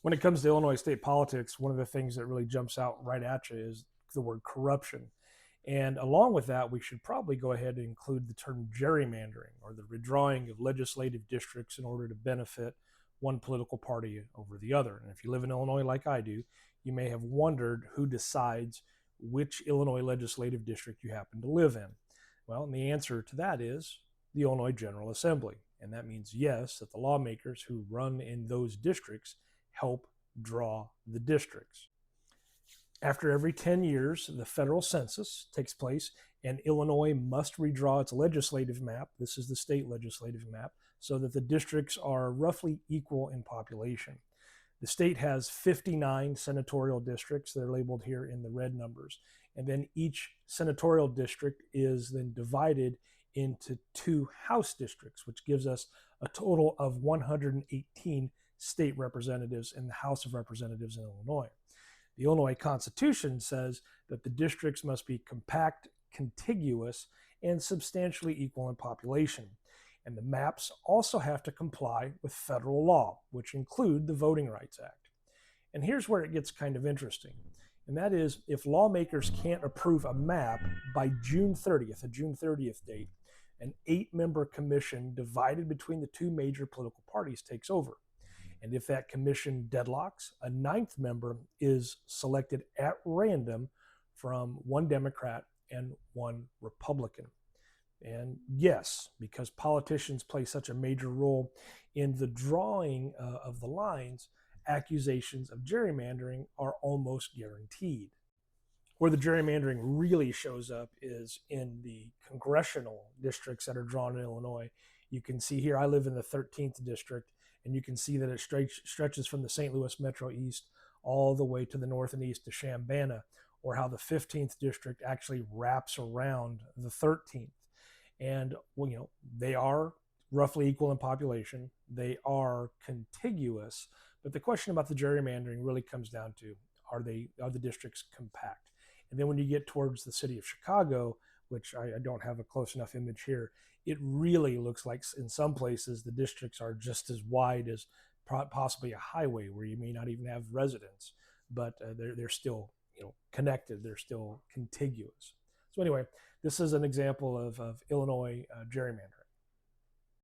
When it comes to Illinois state politics, one of the things that really jumps out right at you is the word corruption. And along with that, we should probably go ahead and include the term gerrymandering, or the redrawing of legislative districts in order to benefit one political party over the other. And if you live in Illinois like I do, you may have wondered who decides which Illinois legislative district you happen to live in. Well, and the answer to that is the Illinois General Assembly. And that means, yes, that the lawmakers who run in those districts help draw the districts. After every 10 years, the federal census takes place, and Illinois must redraw its legislative map. This is the state legislative map, so that the districts are roughly equal in population. The state has 59 senatorial districts that are labeled here in the red numbers. And then each senatorial district is then divided into 2 House districts, which gives us a total of 118 state representatives in the House of Representatives in Illinois. The Illinois Constitution says that the districts must be compact, contiguous, and substantially equal in population. And the maps also have to comply with federal law, which include the Voting Rights Act. And here's where it gets kind of interesting. And that is, if lawmakers can't approve a map by June 30th, a June 30th date, an 8-member commission divided between the 2 major political parties takes over. And if that commission deadlocks, a 9th member is selected at random from 1 Democrat and 1 Republican. And yes, because politicians play such a major role in the drawing of the lines, accusations of gerrymandering are almost guaranteed. Where the gerrymandering really shows up is in the congressional districts that are drawn in Illinois. You can see here, I live in the 13th district, and you can see that it stretches from the St. Louis Metro East all the way to the north and east to Chambana, or how the 15th district actually wraps around the 13th. And, well, they are roughly equal in population. They are contiguous. But the question about the gerrymandering really comes down to, are the districts compact? And then when you get towards the city of Chicago, which I don't have a close enough image here, it really looks like in some places the districts are just as wide as possibly a highway, where you may not even have residents, but they're still connected. They're still contiguous. So anyway, this is an example of Illinois gerrymandering.